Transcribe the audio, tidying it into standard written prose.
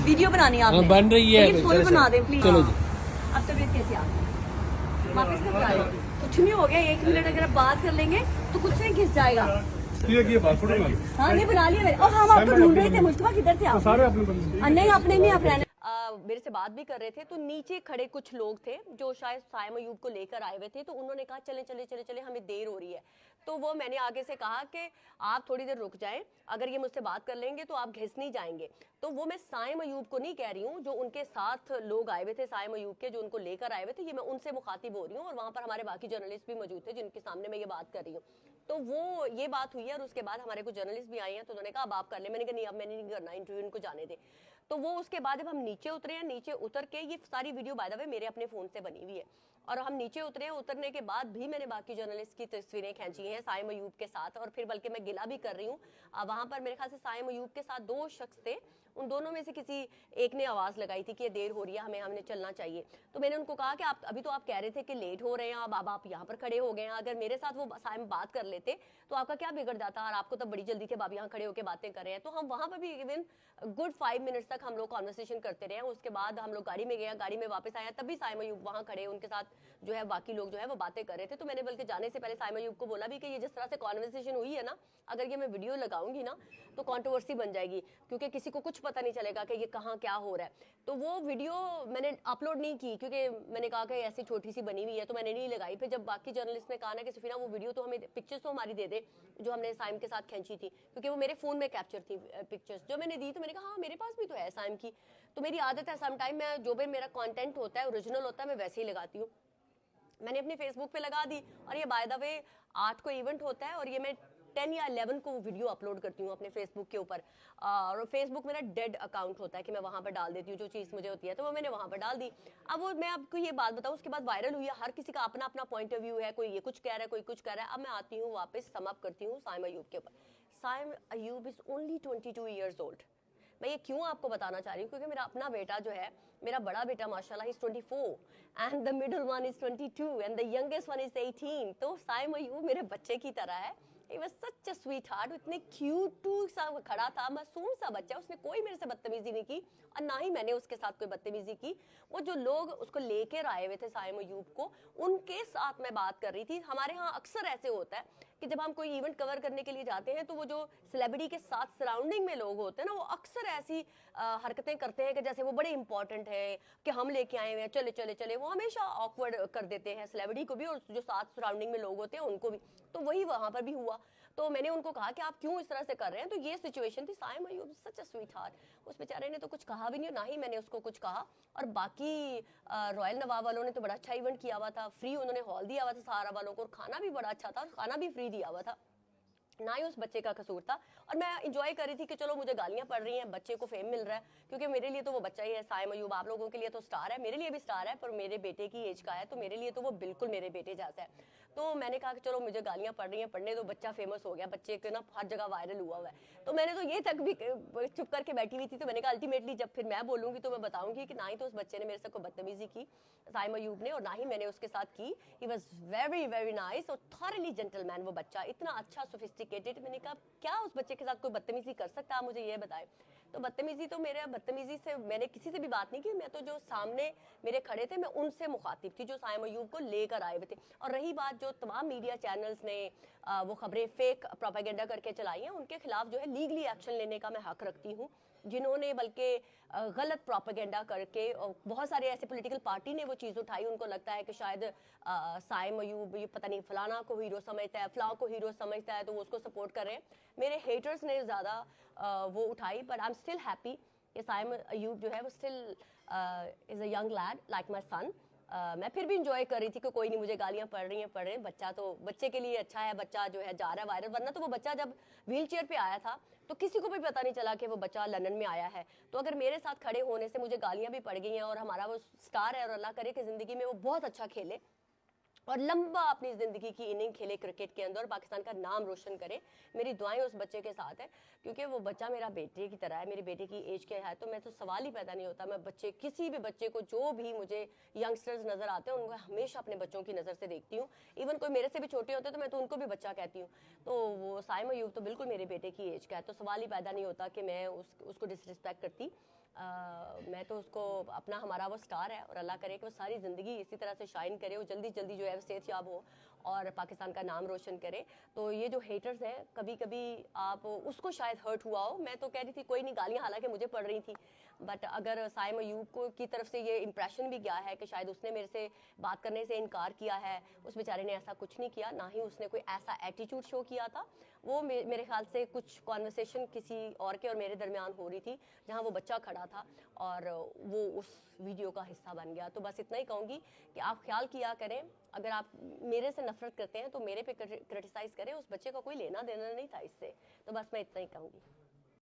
Video बनानी है आपने? बन रही है, फुल बना दे प्लीज। चलो जी। अब तबीयत कैसी आ गई? वापस कब आ रहे? कुछ नहीं हो गया, 1 मिनट अगर आप बात कर लेंगे तो कुछ नहीं घिस जाएगा। हाँ नहीं बना लिया मैंने। और हम आपको ढूंढ रहे थे, मुस्तफा किधर थे आप? नहीं अपने नहीं अपने मेरे से बात भी कर रहे थे तो नीचे खड़े कुछ लोग थे जो शायद साइम अयूब को लेकर आए हुए थे, तो उन्होंने कहा चले चले चले चले हमें देर हो रही है। तो वो मैंने आगे से कहा कि आप थोड़ी देर रुक जाएं, अगर ये मुझसे बात कर लेंगे तो आप घिस नहीं जाएंगे। तो वो मैं साइम अयूब को नहीं कह रही हूँ, जो उनके साथ लोग आए हुए थे साइम अयूब के, जो उनको लेकर आए हुए थे, ये मैं उनसे मुखातिब हो रही हूँ। और वहां पर हमारे बाकी जर्नलिस्ट भी मौजूद थे जिनके सामने मैं ये बात कर रही हूँ। तो वो ये बात हुई है और उसके बाद हमारे कुछ जर्नलिस्ट भी आए हैं, तो उन्होंने कहा अब आप कर ले। मैंने कहा नहीं अब मैंने नहीं करना इंटरव्यू, इनको जाने दे। तो वो उसके बाद जब हम नीचे उतरे हैं, नीचे उतर के ये सारी वीडियो बाय द वे मेरे अपने फोन से बनी हुई है, और हम नीचे उतरे हैं, उतरने के बाद भी मैंने बाकी जर्नलिस्ट की तस्वीरें खींची हैं साइम अयूब के साथ। और फिर बल्कि मैं गिला भी कर रही हूँ, वहां पर मेरे ख्याल से साइम अयूब के साथ 2 शख्स थे, उन दोनों में से किसी एक ने आवाज लगाई थी कि ये देर हो रही है, हमें चलना चाहिए। तो मैंने उनको कहा कि आप अभी तो आप कह रहे थे कि लेट हो रहे हैं, अब आप यहाँ पर खड़े हो गए हैं, अगर मेरे साथ वो साइम बात कर लेते तो आपका क्या बिगड़ जाता, और आपको तब बड़ी जल्दी थी, आप यहाँ खड़े होकर बातें कर रहे हैं। तो हम वहां पर भी इवन गुड 5 मिनट्स तक हम लोग कॉन्वर्सेशन करते रहे। उसके बाद हम लोग गाड़ी में गए, गाड़ी में वापस आए, तब भी साइम अयूब वहां खड़े, उनके साथ जो है बाकी लोग जो है वो बातें कर रहे थे। तो मैंने बल्कि जाने से पहले साइम अयूब को बोला भी कि ये जिस तरह से कॉन्वर्सेशन हुई है ना, अगर ये मैं वीडियो लगाऊंगी ना तो कंट्रोवर्सी बन जाएगी, क्योंकि किसी को कुछ पता नहीं चलेगा कि ये कहाँ क्या हो रहा है। तो वो वीडियो मैंने अपलोड नहीं की, क्योंकि मैंने कहा कि ऐसी छोटी सी बनी हुई है, तो मैंने नहीं लगाई। फिर जब बाकी जर्नलिस्ट ने कहा ना कि सफीना वो वीडियो तो हमें, पिक्चर्स तो हमारी दे दे जो हमने साइम के साथ खींची थी, क्योंकि वो मेरे फोन में कैप्चर थी पिक्चर्स जो मैंने दी। तो मैंने कहा हाँ मेरे पास भी तो है साइम की। तो मेरी आदत है सम टाइम मैं जो भी मेरा कंटेंट होता है ओरिजिनल होता है मैं वैसे ही लगाती हूँ। मैंने अपने फेसबुक पे लगा दी, और ये बाय द वे 8 को इवेंट होता है, और ये मैं 10 या 11 को वीडियो अपलोड करती हूँ अपने फेसबुक के ऊपर। और फेसबुक मेरा डेड अकाउंट होता है कि मैं वहां पर डाल देती हूँ जो चीज़ मुझे होती है, तो वो मैंने वहां पर डाल दी। अब वो मैं आपको ये बात बताऊँ, उसके बाद वायरल हुई है, हर किसी का अपना अपना पॉइंट ऑफ व्यू है, कोई ये कुछ कह रहा है, कोई कुछ कह रहा है। अब मैं आती हूँ वापस सम अप करती हूँ साइम अयूब के ऊपर। Saim Ayub is only 22 years old. मैं ये क्यों आपको बताना चाह रही हूँ, क्योंकि मेरा अपना बेटा जो है, मेरा बड़ा बेटा माशाल्लाह is 24 and the middle one is 22 and the youngest one is 18। तो साइम अयूब मेरे बच्चे की तरह है। He was such a sweetheart, इतने क्यूट सा खड़ा था, मासूम सा बच्चा, उसने कोई मेरे से बदतमीजी नहीं की और ना ही मैंने उसके साथ कोई बदतमीजी की। वो जो लोग उसको लेकर आए हुए थे साइम अयूब को, उनके साथ मैं बात कर रही थी। हमारे यहाँ अक्सर ऐसे होता है कि जब हम कोई इवेंट कवर करने के लिए जाते हैं तो वो जो सेलिब्रिटी के साथ सराउंडिंग में लोग होते हैं ना, वो अक्सर ऐसी हरकतें करते हैं कि जैसे वो बड़े इंपॉर्टेंट है कि हम लेके आए हुए हैं, चले चले चले। वो हमेशा ऑकवर्ड कर देते हैं सेलिब्रिटी को भी और जो साथ सराउंडिंग में लोग होते हैं उनको भी। तो वही वहां पर भी हुआ। तो मैंने उनको कहा कि आप क्यों इस तरह से कर रहे हैं, तो ये सिचुएशन थी। साइम अयूब सच अ स्वीटहार्ट, उस बेचारे ने तो कुछ कहा भी नहीं, ना ही मैंने उसको कुछ कहा। और बाकी रॉयल नवाब वालों ने तो बड़ा अच्छा इवेंट किया हुआ था, फ्री उन्होंने हॉल दिया हुआ था सहारा वालों को, और खाना भी बड़ा अच्छा था, खाना भी फ्री दिया हुआ था, ना ही उस बच्चे का कसूर था। और मैं इंजॉय कर रही थी कि चलो मुझे गालियां पड़ रही हैं, बच्चे को फेम मिल रहा है, क्योंकि मेरे लिए तो वो बच्चा ही है साइम अयूब। आप लोगों के लिए तो स्टार है, मेरे लिए भी स्टार है, पर मेरे बेटे की एज का है, तो मेरे लिए तो वो बिल्कुल मेरे बेटे जैसा है। तो मैंने कहा कि चलो मुझे गालियां पड़ रही हैं, पढ़ने दो, बच्चा फेमस हो गया, बच्चे के ना हर जगह वायरल हुआ है। तो मैंने तो ये तक भी चुप करके बैठी हुई थी। तो मैंने कहा अल्टीमेटली जब फिर मैं बोलूंगी तो मैं बताऊंगी कि ना ही तो उस बच्चे ने मेरे से कोई बदतमीजी की साइम अयूब ने, और ना ही मैंने उसके साथ की। He was very very nice और थॉरली जेंटलमैन। वो बच्चा इतना अच्छा सोफिस्टिकेटेड। मैंने कहा क्या उस बच्चे के साथ कोई बदतमीजी कर सकता है, मुझे ये बताएं। तो बदतमीजी तो मेरे बदतमीजी से मैंने किसी से भी बात नहीं की, मैं तो जो सामने मेरे खड़े थे मैं उनसे मुखातिब थी जो साइम अयूब को लेकर आए हुए थे। और रही बात जो तमाम मीडिया चैनल्स ने वो खबरें फेक प्रोपेगेंडा करके चलाई हैं, उनके खिलाफ जो है लीगली एक्शन लेने का मैं हक रखती हूँ। जिन्होंने बल्कि गलत प्रोपेगेंडा करके, और बहुत सारे ऐसे पॉलिटिकल पार्टी ने वो चीज़ उठाई, उनको लगता है कि शायद साइम अयूब ये पता नहीं फलाना को हीरो समझता है, फलां को हीरो समझता है, तो वो उसको सपोर्ट कर रहे हैं। मेरे हेटर्स ने ज़्यादा वो उठाई, but I am still happy कि साइम अयूब जो है वो still is a young lad like my son. मैं फिर भी इंजॉय कर रही थी कि कोई नहीं, मुझे गालियां पड़ रही हैं, बच्चा तो बच्चे के लिए अच्छा है, बच्चा जो है जा रहा है वायरल। वरना तो वो बच्चा जब व्हील चेयर पे आया था तो किसी को भी पता नहीं चला कि वो बच्चा लंदन में आया है। तो अगर मेरे साथ खड़े होने से मुझे गालियां भी पड़ गई हैं, और हमारा वो स्टार है और अल्लाह करे कि जिंदगी में वो बहुत अच्छा खेले और लंबा अपनी जिंदगी की इनिंग खेले क्रिकेट के अंदर, पाकिस्तान का नाम रोशन करे। मेरी दुआएं उस बच्चे के साथ है, क्योंकि वो बच्चा मेरा बेटे की तरह है, मेरे बेटे की एज के है। तो मैं तो सवाल ही पैदा नहीं होता, मैं बच्चे किसी भी बच्चे को, जो भी मुझे यंगस्टर्स नजर आते हैं उनको हमेशा अपने बच्चों की नजर से देखती हूँ। इवन कोई मेरे से भी छोटे होते हैं तो मैं तो उनको भी बच्चा कहती हूँ। तो वो साइम अयूब तो बिल्कुल मेरे बेटे की एज का है, तो सवाल ही पैदा नहीं होता कि मैं उसको डिसरिस्पेक्ट करती। मैं तो उसको अपना, हमारा वो स्टार है और अल्लाह करे कि वो सारी ज़िंदगी इसी तरह से शाइन करे, वो जल्दी जल्दी जो है सेहतयाब हो और पाकिस्तान का नाम रोशन करे। तो ये जो हेटर्स हैं, कभी कभी आप उसको शायद हर्ट हुआ हो, मैं तो कह रही थी कोई नहीं, गालियाँ हालांकि मुझे पड़ रही थी, बट अगर साइम अयूब को की तरफ से ये इंप्रेशन भी गया है कि शायद उसने मेरे से बात करने से इनकार किया है, उस बेचारे ने ऐसा कुछ नहीं किया, ना ही उसने कोई ऐसा एटीट्यूड शो किया था। वो मेरे ख्याल से कुछ कॉन्वर्सेशन किसी और के और मेरे दरमियान हो रही थी जहाँ वो बच्चा खड़ा था और वो उस वीडियो का हिस्सा बन गया। तो बस इतना ही कहूँगी कि आप ख्याल किया करें, अगर आप मेरे से नफरत करते हैं तो मेरे पे क्रिटिसाइज करें, उस बच्चे का कोई लेना देना नहीं था इससे। तो बस मैं इतना ही कहूँगी।